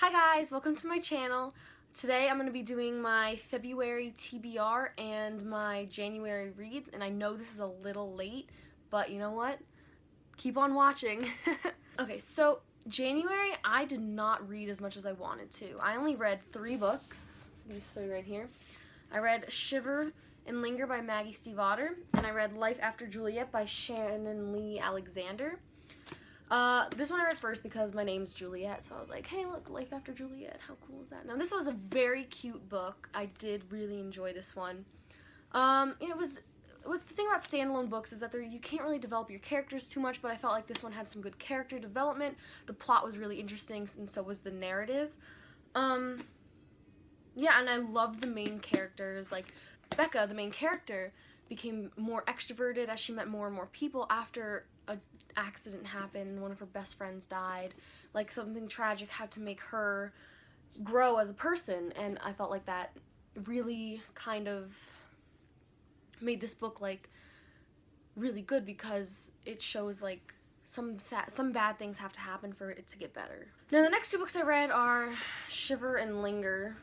Hi guys, welcome to my channel. Today I'm going to be doing my February TBR and my January reads, and I know this is a little late, but you know what? Keep on watching. Okay, so January I did not read as much as I wanted to. I only read 3 books, these 3 right here. I read Shiver and Linger by Maggie Stiefvater, and I read Life After Juliet by Shannon Lee Alexander. This one I read first because my name's Juliet, so I was like, hey look, Life After Juliet, how cool is that? Now this was a very cute book. I did really enjoy this one. It was, the thing about standalone books is that you can't really develop your characters too much, but I felt like this one had some good character development. The plot was really interesting, and so was the narrative. Yeah, and I loved the main characters. Like, Becca, the main character, became more extroverted as she met more and more people after a accident happened. One of her best friends died. Like, something tragic had to make her grow as a person, and I felt like that really kind of made this book like really good because it shows like some bad things have to happen for it to get better. Now the next 2 books I read are Shiver and Linger,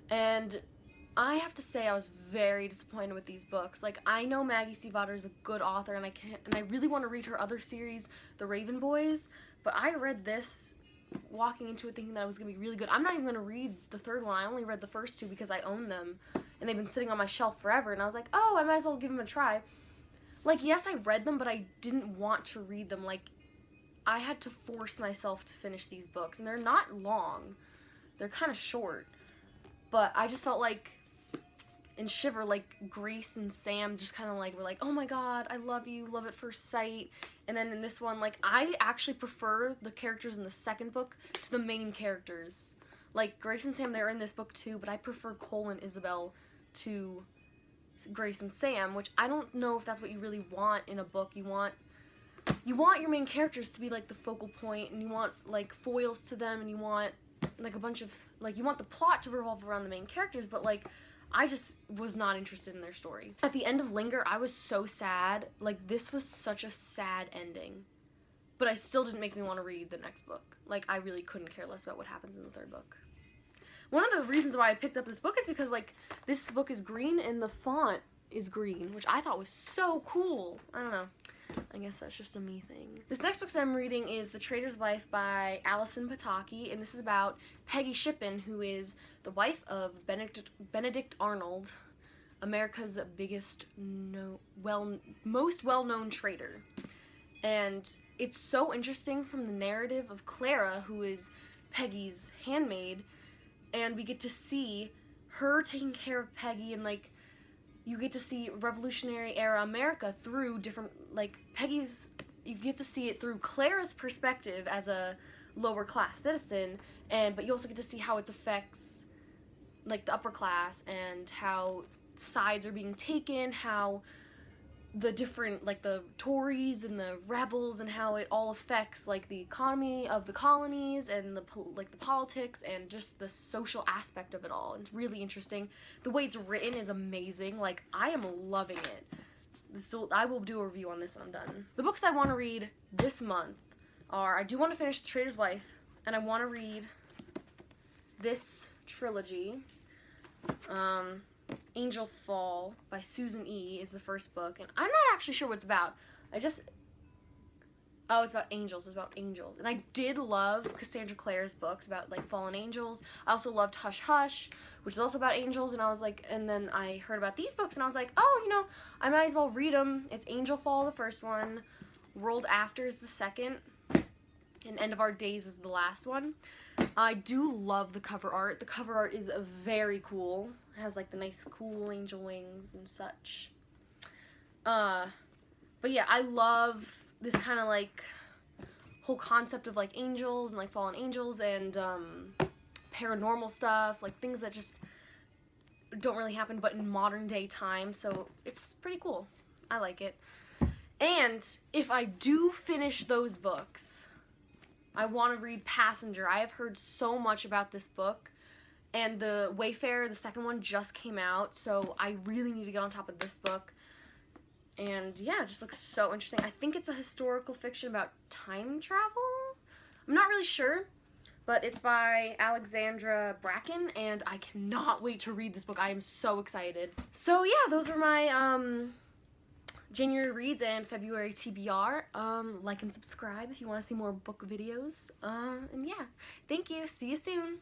and I have to say I was very disappointed with these books. Like, I know Maggie Stiefvater is a good author, and I really want to read her other series, The Raven Boys, but I read this walking into it thinking that it was going to be really good. I'm not even going to read the 3rd one. I only read the first 2 because I own them, and they've been sitting on my shelf forever, and I was like, oh, I might as well give them a try. Like, yes, I read them, but I didn't want to read them. Like, I had to force myself to finish these books, and they're not long. They're kind of short, but I just felt like in Shiver, like, Grace and Sam just kind of like were like, oh my god, I love you, love at first sight. And then in this one, like, I actually prefer the characters in the 2nd book to the main characters. Like, Grace and Sam, they're in this book too, but I prefer Cole and Isabel to Grace and Sam, which I don't know if that's what you really want in a book. You want your main characters to be like the focal point, and you want like foils to them, and you want like a bunch of, like, you want the plot to revolve around the main characters, but like I just was not interested in their story. At the end of Linger, I was so sad. Like, this was such a sad ending, but it still didn't make me want to read the next book. Like, I really couldn't care less about what happens in the 3rd book. One of the reasons why I picked up this book is because, like, this book is green and the font is green, which I thought was so cool. I don't know. I guess that's just a me thing. This next book that I'm reading is The Trader's Wife by Alison Pataki, and this is about Peggy Shippen, who is the wife of Benedict Arnold, America's biggest, most well-known trader. And it's so interesting from the narrative of Clara, who is Peggy's handmaid, and we get to see her taking care of Peggy, and like you get to see Revolutionary era America through different, like, you get to see it through Clara's perspective as a lower class citizen, but you also get to see how it affects like the upper class and how sides are being taken, how the different, like, the Tories and the rebels, and how it all affects like the economy of the colonies and the politics and just the social aspect of it all. It's really interesting. The way it's written is amazing. Like, I am loving it. So I will do a review on this when I'm done. The books I want to read this month are, I do want to finish The Trader's Wife, and I want to read this trilogy. Angel Fall by Susan E. is the first book, and I'm not actually sure what it's about. It's about angels. It's about angels. And I did love Cassandra Clare's books about, like, fallen angels. I also loved Hush Hush, which is also about angels, and I was like, and then I heard about these books, and I was like, oh, you know, I might as well read them. It's Angel Fall, the first one, World After is the second, and End of Our Days is the last one. I do love the cover art. The cover art is very cool. It has, like, the nice cool angel wings and such. But yeah, I love this kind of, like, whole concept of, like, angels and, like, fallen angels and paranormal stuff, like, things that just don't really happen but in modern day time, so it's pretty cool. I like it. And if I do finish those books, I want to read Passenger. I have heard so much about this book, and the Wayfarer, the 2nd one, just came out, so I really need to get on top of this book. And yeah, it just looks so interesting. I think it's a historical fiction about time travel? I'm not really sure, But it's by Alexandra Bracken, and I cannot wait to read this book. I am so excited. So yeah, those were my January reads and February TBR. Like and subscribe if you want to see more book videos. And yeah, thank you. See you soon.